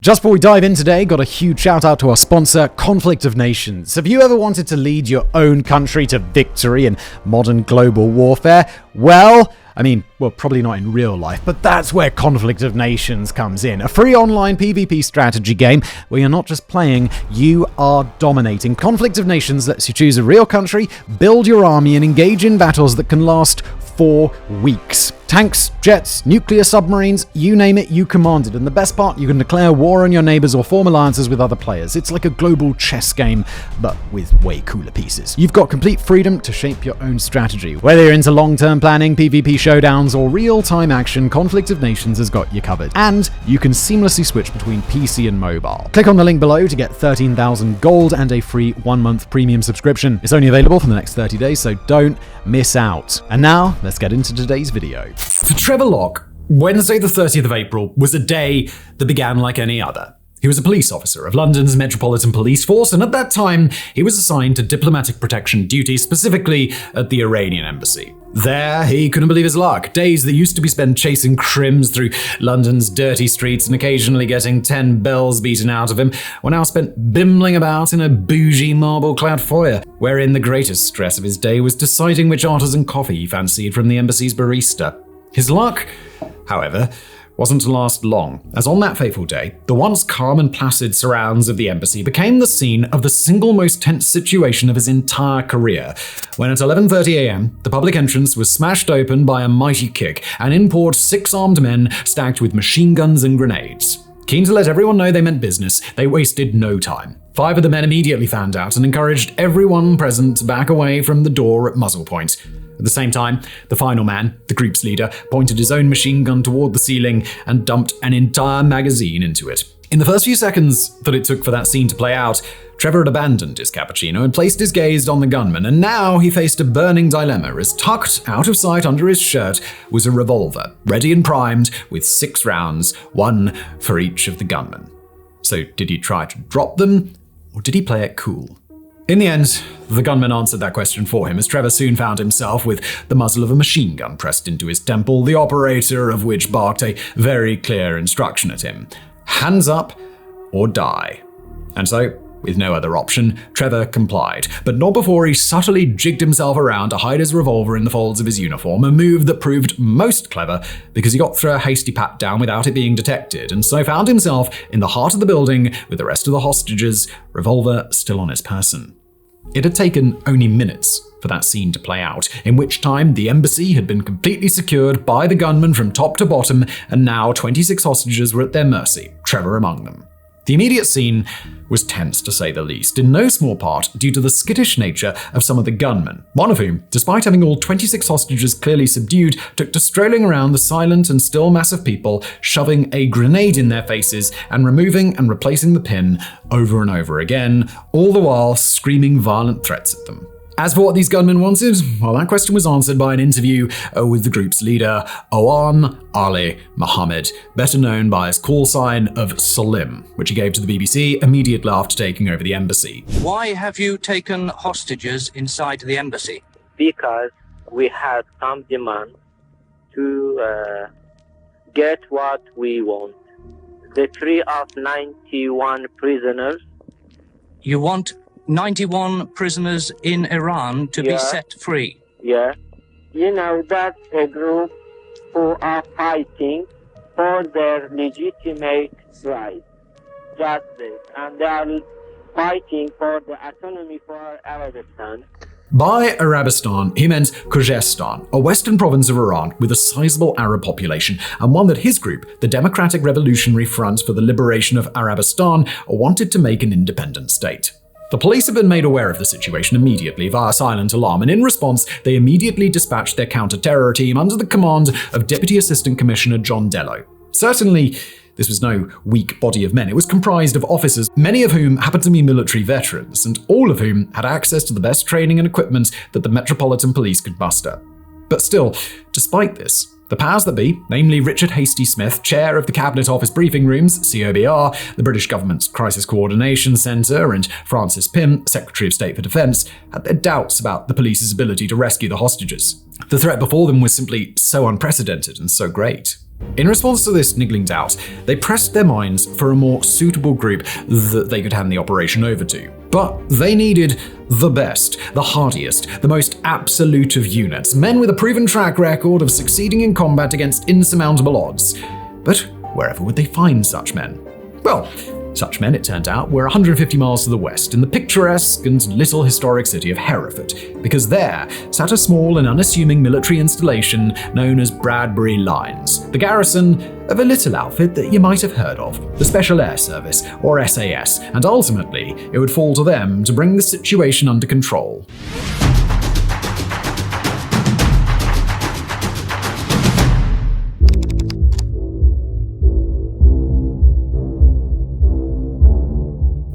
Just before we dive in today, got a huge shout out to our sponsor, Conflict of Nations. Have you ever wanted to lead your own country to victory in modern global warfare? Well, probably not in real life, but that's where Conflict of Nations comes in. A free online PvP strategy game where you're not just playing, you are dominating. Conflict of Nations lets you choose a real country, build your army, and engage in battles that can last 4 weeks. Tanks, jets, nuclear submarines, you name it, you command it. And the best part, you can declare war on your neighbors or form alliances with other players. It's like a global chess game, but with way cooler pieces. You've got complete freedom to shape your own strategy. Whether you're into long-term planning, PvP showdowns, or real-time action, Conflict of Nations has got you covered. And you can seamlessly switch between PC and mobile. Click on the link below to get 13,000 gold and a free 1-month premium subscription. It's only available for the next 30 days, so don't miss out. And now, let's get into today's video. For Trevor Locke, Wednesday the 30th of April was a day that began like any other. He was a police officer of London's Metropolitan Police Force, and at that time, he was assigned to diplomatic protection duty, specifically at the Iranian embassy. There, he couldn't believe his luck. Days that used to be spent chasing crims through London's dirty streets and occasionally getting 10 bells beaten out of him were now spent bimbling about in a bougie marble-clad foyer, wherein the greatest stress of his day was deciding which artisan coffee he fancied from the embassy's barista. His luck, however, wasn't to last long, as on that fateful day, the once calm and placid surrounds of the embassy became the scene of the single most tense situation of his entire career, when at 11:30 a.m., the public entrance was smashed open by a mighty kick, and in poured 6 armed men stacked with machine guns and grenades. Keen to let everyone know they meant business, they wasted no time. 5 of the men immediately fanned out and encouraged everyone present to back away from the door at muzzle point. At the same time, the final man, the group's leader, pointed his own machine gun toward the ceiling and dumped an entire magazine into it. In the first few seconds that it took for that scene to play out, Trevor had abandoned his cappuccino and placed his gaze on the gunman, and now he faced a burning dilemma as tucked out of sight under his shirt was a revolver, ready and primed with 6 rounds, 1 for each of the gunmen. So did he try to drop them, or did he play it cool? In the end, the gunman answered that question for him, as Trevor soon found himself with the muzzle of a machine gun pressed into his temple, the operator of which barked a very clear instruction at him: hands up or die. And so, with no other option, Trevor complied, but not before he subtly jigged himself around to hide his revolver in the folds of his uniform, a move that proved most clever because he got through a hasty pat down without it being detected, and so found himself in the heart of the building with the rest of the hostages, revolver still on his person. It had taken only minutes for that scene to play out, in which time the embassy had been completely secured by the gunmen from top to bottom, and now 26 hostages were at their mercy, Trevor among them. The immediate scene was tense, to say the least, in no small part due to the skittish nature of some of the gunmen, one of whom, despite having all 26 hostages clearly subdued, took to strolling around the silent and still mass of people, shoving a grenade in their faces and removing and replacing the pin over and over again, all the while screaming violent threats at them. As for what these gunmen wanted, well, that question was answered by an interview with the group's leader, Owan Ali Mohammed, better known by his call sign of Salim, which he gave to the BBC immediately after taking over the embassy. Why have you taken hostages inside the embassy? Because we had some demand to get what we want. The free of 91 prisoners. You want 91 prisoners in Iran to be set free? Yeah. You know, that's a group who are fighting for their legitimate rights. That's it. And they are fighting for the autonomy for Arabistan. By Arabistan, he meant Khuzestan, a western province of Iran with a sizable Arab population, and one that his group, the Democratic Revolutionary Front for the Liberation of Arabistan, wanted to make an independent state. The police had been made aware of the situation immediately via silent alarm, and in response, they immediately dispatched their counter-terror team under the command of Deputy Assistant Commissioner John Dello. Certainly, this was no weak body of men. It was comprised of officers, many of whom happened to be military veterans, and all of whom had access to the best training and equipment that the Metropolitan Police could muster. But still, despite this, the powers that be, namely Richard Hastie-Smith, chair of the Cabinet Office Briefing Rooms, COBR, the British government's Crisis Coordination Centre, and Francis Pym, Secretary of State for Defence, had their doubts about the police's ability to rescue the hostages. The threat before them was simply so unprecedented and so great. In response to this niggling doubt, they pressed their minds for a more suitable group that they could hand the operation over to. But they needed the best, the hardiest, the most absolute of units, men with a proven track record of succeeding in combat against insurmountable odds. But wherever would they find such men? Well, such men, it turned out, were 150 miles to the west in the picturesque and little historic city of Hereford, because there sat a small and unassuming military installation known as Bradbury Lines, the garrison of a little outfit that you might have heard of, the Special Air Service, or SAS, and ultimately it would fall to them to bring the situation under control.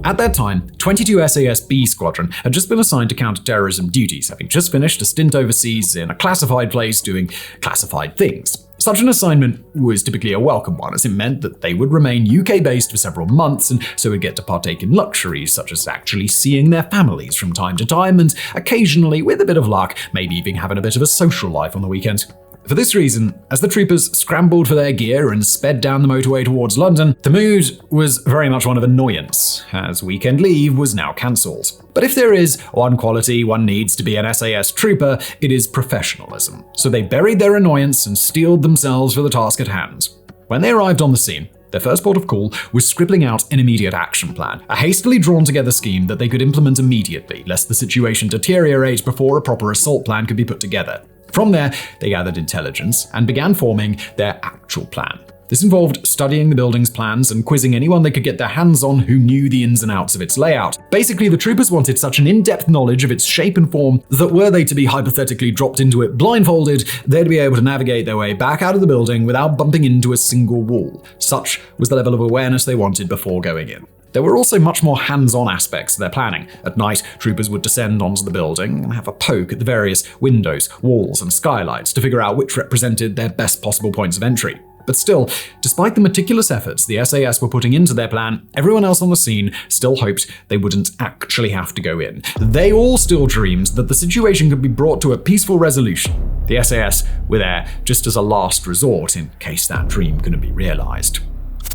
At that time, 22 SAS B Squadron had just been assigned to counter-terrorism duties, having just finished a stint overseas in a classified place doing classified things. Such an assignment was typically a welcome one, as it meant that they would remain UK-based for several months and so would get to partake in luxuries such as actually seeing their families from time to time and occasionally, with a bit of luck, maybe even having a bit of a social life on the weekend. For this reason, as the troopers scrambled for their gear and sped down the motorway towards London, the mood was very much one of annoyance, as weekend leave was now cancelled. But if there is one quality one needs to be an SAS trooper, it is professionalism. So they buried their annoyance and steeled themselves for the task at hand. When they arrived on the scene, their first port of call was scribbling out an immediate action plan, a hastily drawn together scheme that they could implement immediately, lest the situation deteriorate before a proper assault plan could be put together. From there, they gathered intelligence and began forming their actual plan. This involved studying the building's plans and quizzing anyone they could get their hands on who knew the ins and outs of its layout. Basically, the troopers wanted such an in-depth knowledge of its shape and form that were they to be hypothetically dropped into it blindfolded, they'd be able to navigate their way back out of the building without bumping into a single wall. Such was the level of awareness they wanted before going in. There were also much more hands-on aspects to their planning. At night, troopers would descend onto the building and have a poke at the various windows, walls, and skylights to figure out which represented their best possible points of entry. But still, despite the meticulous efforts the SAS were putting into their plan, everyone else on the scene still hoped they wouldn't actually have to go in. They all still dreamed that the situation could be brought to a peaceful resolution. The SAS were there just as a last resort in case that dream couldn't be realized.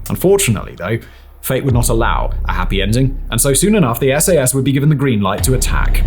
Unfortunately, though, fate would not allow a happy ending, and so soon enough the SAS would be given the green light to attack.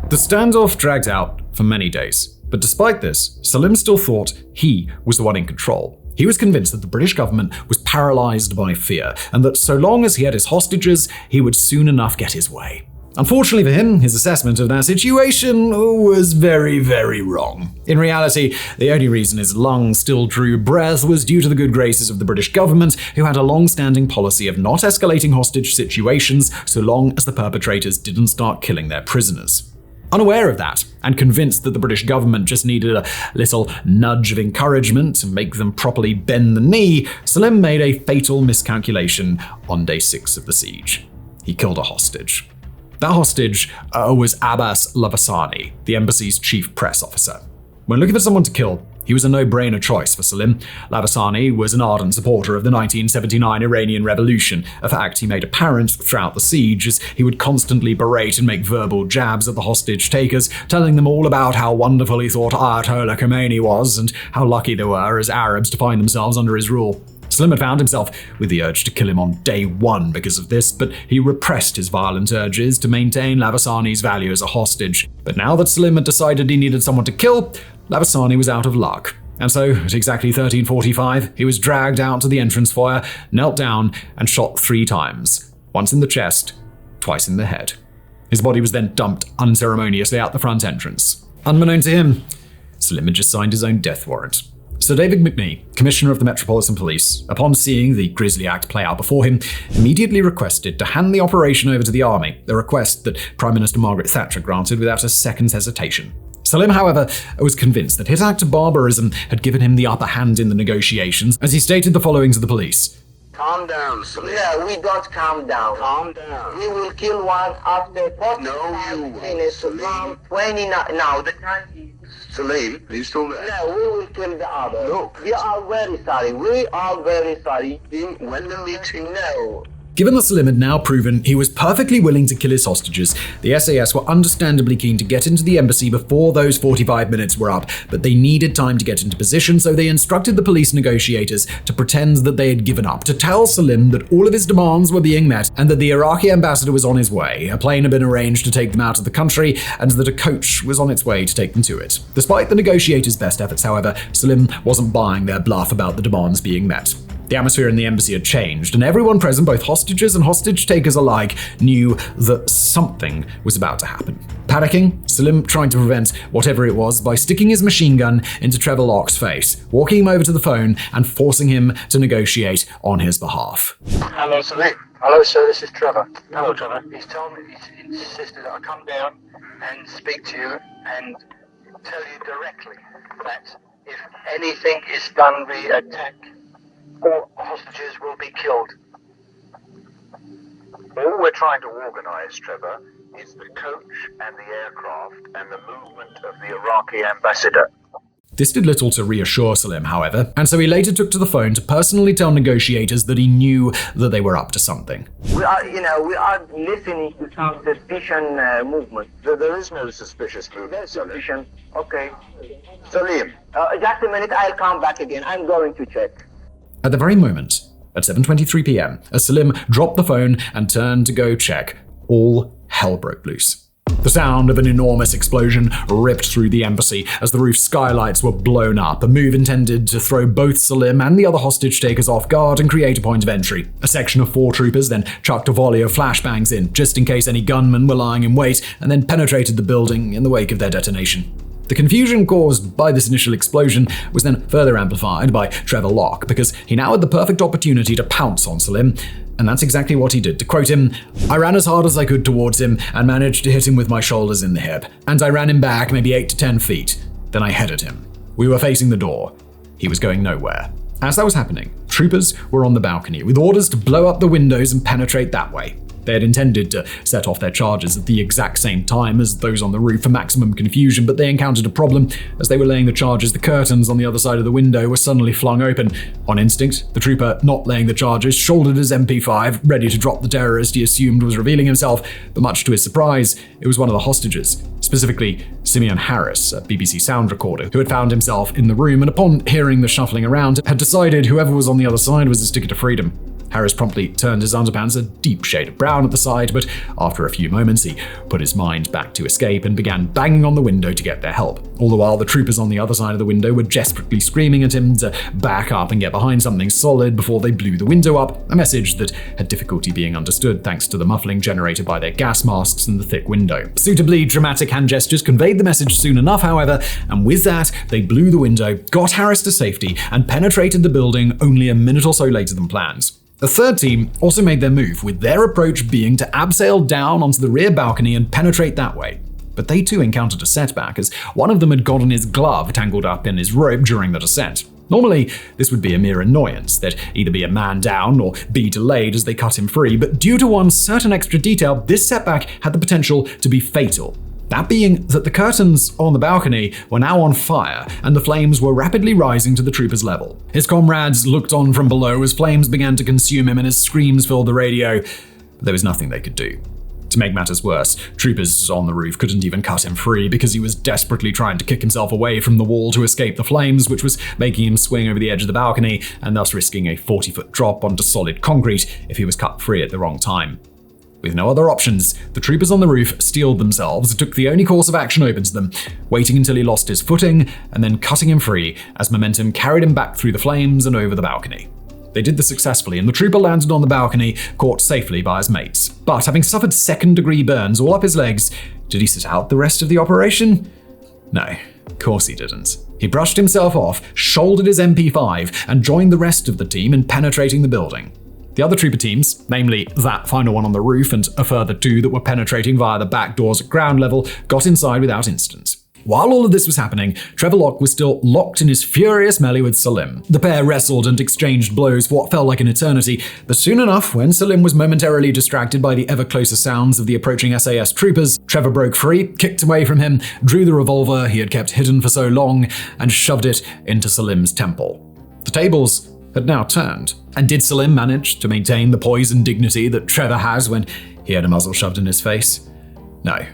The standoff dragged out for many days, but despite this, Salim still thought he was the one in control. He was convinced that the British government was paralysed by fear, and that so long as he had his hostages, he would soon enough get his way. Unfortunately for him, his assessment of that situation was very, very wrong. In reality, the only reason his lungs still drew breath was due to the good graces of the British government, who had a long-standing policy of not escalating hostage situations so long as the perpetrators didn't start killing their prisoners. Unaware of that, and convinced that the British government just needed a little nudge of encouragement to make them properly bend the knee, Salim made a fatal miscalculation on day 6 of the siege. He killed a hostage. That hostage was Abbas Lavasani, the embassy's chief press officer. When looking for someone to kill, he was a no-brainer choice for Salim. Lavasani was an ardent supporter of the 1979 Iranian Revolution, a fact he made apparent throughout the siege, as he would constantly berate and make verbal jabs at the hostage takers, telling them all about how wonderful he thought Ayatollah Khomeini was and how lucky they were as Arabs to find themselves under his rule. Salim had found himself with the urge to kill him on day 1 because of this, but he repressed his violent urges to maintain Lavasani's value as a hostage. But now that Salim had decided he needed someone to kill, Lavasani was out of luck. And so, at exactly 13:45, he was dragged out to the entrance foyer, knelt down, and shot 3 times. Once in the chest, twice in the head. His body was then dumped unceremoniously out the front entrance. Unbeknown to him, Salim had just signed his own death warrant. Sir David McNee, Commissioner of the Metropolitan Police, upon seeing the grisly act play out before him, immediately requested to hand the operation over to the army, a request that Prime Minister Margaret Thatcher granted without a second's hesitation. Salim, however, was convinced that his act of barbarism had given him the upper hand in the negotiations, as he stated the following to the police. Calm down, Salim. Yeah, we don't calm down. Calm down. We will kill one after 40 No, you won't. minutes, around 29. Now, the time is... Salim, are you still there? No, we will kill the other. Look. We are very sorry. We are very sorry. When the meeting... No. Given that Salim had now proven he was perfectly willing to kill his hostages, the SAS were understandably keen to get into the embassy before those 45 minutes were up, but they needed time to get into position, so they instructed the police negotiators to pretend that they had given up, to tell Salim that all of his demands were being met and that the Iraqi ambassador was on his way, a plane had been arranged to take them out of the country, and that a coach was on its way to take them to it. Despite the negotiators' best efforts, however, Salim wasn't buying their bluff about the demands being met. The atmosphere in the embassy had changed, and everyone present, both hostages and hostage-takers alike, knew that something was about to happen. Panicking, Salim tried to prevent whatever it was by sticking his machine gun into Trevor Locke's face, walking him over to the phone and forcing him to negotiate on his behalf. Hello, Salim. Hello, sir, this is Trevor. Hello, Trevor. He's insisted that I come down and speak to you and tell you directly that if anything is done via attack, all hostages will be killed. All we're trying to organise, Trevor, is the coach and the aircraft and the movement of the Iraqi ambassador. This did little to reassure Salim, however, and so he later took to the phone to personally tell negotiators that he knew that they were up to something. We are listening to some suspicion movement. There is no suspicious movement. There's suspicion. Okay. Salim. Just a minute, I'll come back again. I'm going to check. At the very moment, at 7:23 p.m., as Salim dropped the phone and turned to go check, all hell broke loose. The sound of an enormous explosion ripped through the embassy as the roof skylights were blown up, a move intended to throw both Salim and the other hostage-takers off guard and create a point of entry. A section of 4 troopers then chucked a volley of flashbangs in, just in case any gunmen were lying in wait, and then penetrated the building in the wake of their detonation. The confusion caused by this initial explosion was then further amplified by Trevor Locke, because he now had the perfect opportunity to pounce on Salim, and that's exactly what he did. To quote him, "I ran as hard as I could towards him and managed to hit him with my shoulders in the hip, and I ran him back maybe 8 to 10 feet. Then I headed him. We were facing the door. He was going nowhere." As that was happening, troopers were on the balcony with orders to blow up the windows and penetrate that way. They had intended to set off their charges at the exact same time as those on the roof for maximum confusion, but they encountered a problem. As they were laying the charges, the curtains on the other side of the window were suddenly flung open. On instinct, the trooper not laying the charges shouldered his MP5, ready to drop the terrorist he assumed was revealing himself, but much to his surprise, it was one of the hostages, specifically Simeon Harris, a BBC sound recorder, who had found himself in the room and upon hearing the shuffling around, had decided whoever was on the other side was his ticket to freedom. Harris promptly turned his underpants a deep shade of brown at the side, but after a few moments he put his mind back to escape and began banging on the window to get their help. All the while, the troopers on the other side of the window were desperately screaming at him to back up and get behind something solid before they blew the window up, a message that had difficulty being understood thanks to the muffling generated by their gas masks and the thick window. Suitably dramatic hand gestures conveyed the message soon enough, however, and with that, they blew the window, got Harris to safety, and penetrated the building only a minute or so later than planned. The third team also made their move, with their approach being to abseil down onto the rear balcony and penetrate that way. But they too encountered a setback, as one of them had gotten his glove tangled up in his rope during the descent. Normally, this would be a mere annoyance, they'd either be a man down or be delayed as they cut him free, but due to one certain extra detail, this setback had the potential to be fatal. That being that the curtains on the balcony were now on fire, and the flames were rapidly rising to the trooper's level. His comrades looked on from below as flames began to consume him and his screams filled the radio, but there was nothing they could do. To make matters worse, troopers on the roof couldn't even cut him free because he was desperately trying to kick himself away from the wall to escape the flames, which was making him swing over the edge of the balcony and thus risking a 40-foot drop onto solid concrete if he was cut free at the wrong time. With no other options, the troopers on the roof steeled themselves, took the only course of action open to them, waiting until he lost his footing, and then cutting him free as momentum carried him back through the flames and over the balcony. They did this successfully, and the trooper landed on the balcony, caught safely by his mates. But having suffered second-degree burns all up his legs, did he sit out the rest of the operation? No, of course he didn't. He brushed himself off, shouldered his MP5, and joined the rest of the team in penetrating the building. The other trooper teams, namely that final one on the roof and a further 2 that were penetrating via the back doors at ground level, got inside without incident. While all of this was happening, Trevor Locke was still locked in his furious melee with Salim. The pair wrestled and exchanged blows for what felt like an eternity, but soon enough, when Salim was momentarily distracted by the ever closer sounds of the approaching SAS troopers, Trevor broke free, kicked away from him, drew the revolver he had kept hidden for so long, and shoved it into Salim's temple. The tables had now turned. And did Salim manage to maintain the poise and dignity that Trevor has when he had a muzzle shoved in his face? No.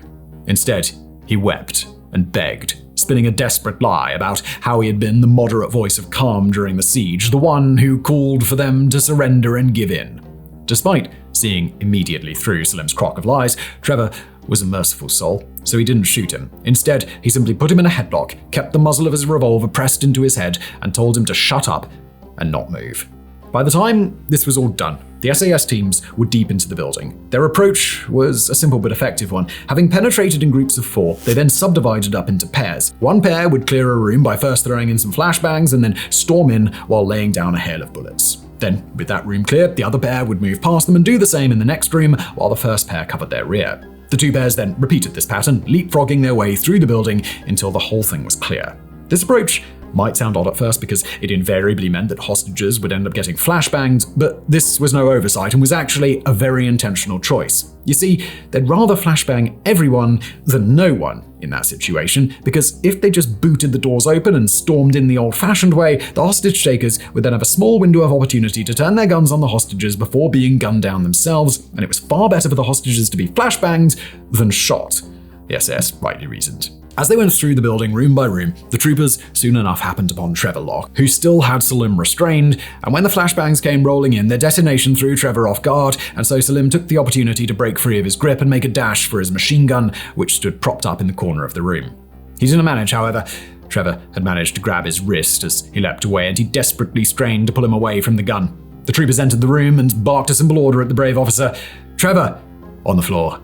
Instead, he wept and begged, spinning a desperate lie about how he had been the moderate voice of calm during the siege, the one who called for them to surrender and give in. Despite seeing immediately through Salim's crock of lies, Trevor was a merciful soul, so he didn't shoot him. Instead, he simply put him in a headlock, kept the muzzle of his revolver pressed into his head, and told him to shut up and not move. By the time this was all done, the SAS teams were deep into the building. Their approach was a simple but effective one. Having penetrated in groups of 4, they then subdivided up into pairs. One pair would clear a room by first throwing in some flashbangs and then storm in while laying down a hail of bullets. Then, with that room cleared, the other pair would move past them and do the same in the next room while the first pair covered their rear. The 2 pairs then repeated this pattern, leapfrogging their way through the building until the whole thing was clear. This approach might sound odd at first because it invariably meant that hostages would end up getting flashbanged, but this was no oversight and was actually a very intentional choice. You see, they'd rather flashbang everyone than no one in that situation, because if they just booted the doors open and stormed in the old-fashioned way, the hostage takers would then have a small window of opportunity to turn their guns on the hostages before being gunned down themselves, and it was far better for the hostages to be flashbanged than shot, the SAS rightly reasoned. As they went through the building room by room, the troopers soon enough happened upon Trevor Locke, who still had Salim restrained, and when the flashbangs came rolling in, their detonation threw Trevor off guard, and so Salim took the opportunity to break free of his grip and make a dash for his machine gun, which stood propped up in the corner of the room. He didn't manage, however. Trevor had managed to grab his wrist as he leapt away, and he desperately strained to pull him away from the gun. The troopers entered the room and barked a simple order at the brave officer, "Trevor!" on the floor.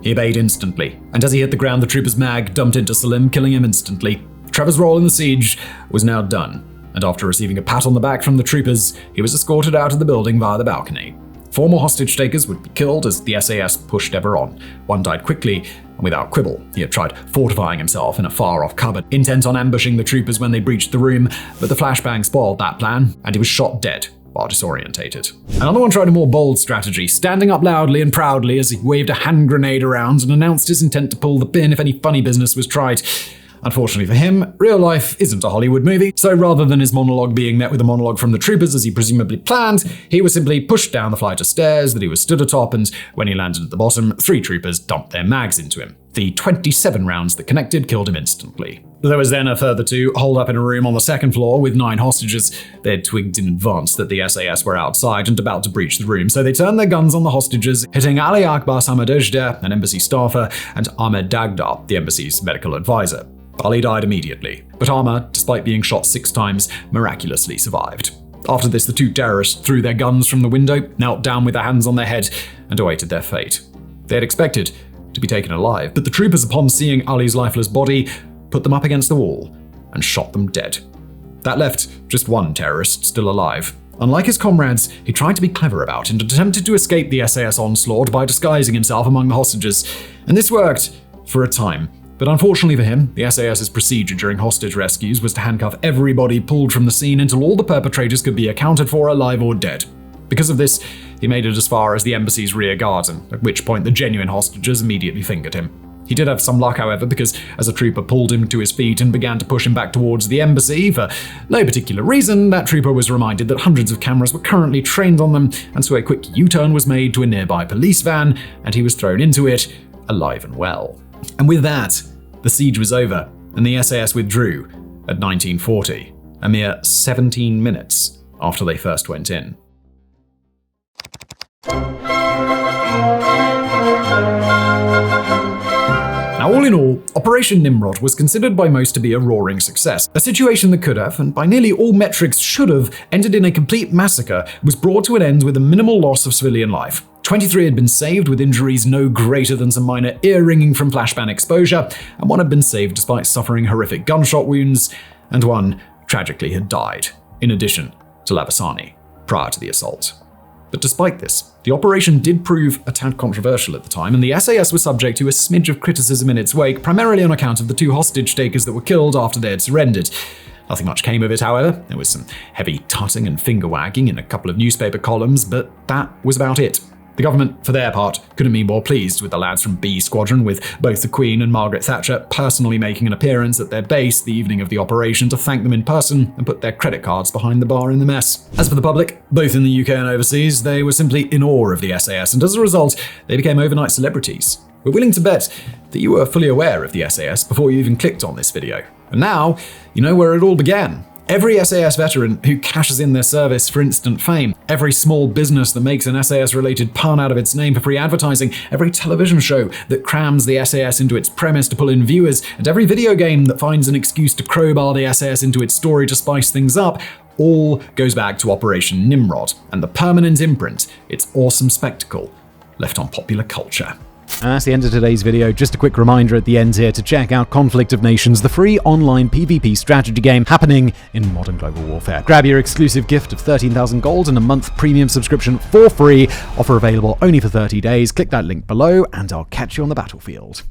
He obeyed instantly, and as he hit the ground, the trooper's mag dumped into Salim, killing him instantly. Trevor's role in the siege was now done, and after receiving a pat on the back from the troopers, he was escorted out of the building via the balcony. 4 more hostage takers would be killed as the SAS pushed ever on. One died quickly and without quibble. He had tried fortifying himself in a far-off cupboard, intent on ambushing the troopers when they breached the room, but the flashbang spoiled that plan, and he was shot dead while disorientated. Another one tried a more bold strategy, standing up loudly and proudly as he waved a hand grenade around and announced his intent to pull the pin if any funny business was tried. Unfortunately for him, real life isn't a Hollywood movie, so rather than his monologue being met with a monologue from the troopers as he presumably planned, he was simply pushed down the flight of stairs that he was stood atop, and when he landed at the bottom, 3 troopers dumped their mags into him. The 27 rounds that connected killed him instantly. There was then a further 2 holed up in a room on the 2nd floor with 9 hostages. They had twigged in advance that the SAS were outside and about to breach the room, so they turned their guns on the hostages, hitting Ali Akbar Samadejder, an embassy staffer, and Ahmed Dagdar, the embassy's medical advisor. Ali died immediately, but Ahmed, despite being shot 6 times, miraculously survived. After this, the 2 terrorists threw their guns from the window, knelt down with their hands on their head, and awaited their fate. They had expected to be taken alive, but the troopers, upon seeing Ali's lifeless body, put them up against the wall and shot them dead. That left just 1 terrorist still alive. Unlike his comrades, he tried to be clever about it and attempted to escape the SAS onslaught by disguising himself among the hostages, and this worked for a time. But unfortunately for him, the SAS's procedure during hostage rescues was to handcuff everybody pulled from the scene until all the perpetrators could be accounted for alive or dead. Because of this, he made it as far as the embassy's rear garden, at which point the genuine hostages immediately fingered him. He did have some luck, however, because as a trooper pulled him to his feet and began to push him back towards the embassy, for no particular reason, that trooper was reminded that hundreds of cameras were currently trained on them, and so a quick U-turn was made to a nearby police van, and he was thrown into it, alive and well. And with that, the siege was over, and the SAS withdrew at 1940, a mere 17 minutes after they first went in. Now, all in all, Operation Nimrod was considered by most to be a roaring success. A situation that could have, and by nearly all metrics should have, ended in a complete massacre was brought to an end with a minimal loss of civilian life. 23 had been saved with injuries no greater than some minor ear-ringing from flashbang exposure, and 1 had been saved despite suffering horrific gunshot wounds, and 1 tragically had died, in addition to Labasani, prior to the assault. But despite this, the operation did prove a tad controversial at the time, and the SAS was subject to a smidge of criticism in its wake, primarily on account of the 2 hostage takers that were killed after they had surrendered. Nothing much came of it, however. There was some heavy tutting and finger-wagging in a couple of newspaper columns, but that was about it. The government, for their part, couldn't be more pleased with the lads from B Squadron, with both the Queen and Margaret Thatcher personally making an appearance at their base the evening of the operation to thank them in person and put their credit cards behind the bar in the mess. As for the public, both in the UK and overseas, they were simply in awe of the SAS, and as a result, they became overnight celebrities. We're willing to bet that you were fully aware of the SAS before you even clicked on this video. And now, you know where it all began. Every SAS veteran who cashes in their service for instant fame, every small business that makes an SAS-related pun out of its name for free advertising, every television show that crams the SAS into its premise to pull in viewers, and every video game that finds an excuse to crowbar the SAS into its story to spice things up, all goes back to Operation Nimrod and the permanent imprint its awesome spectacle left on popular culture. And that's the end of today's video. Just a quick reminder at the end here to check out Conflict of Nations, the free online PvP strategy game happening in modern global warfare. Grab your exclusive gift of 13,000 gold and a month premium subscription for free. Offer available only for 30 days. Click that link below and I'll catch you on the battlefield.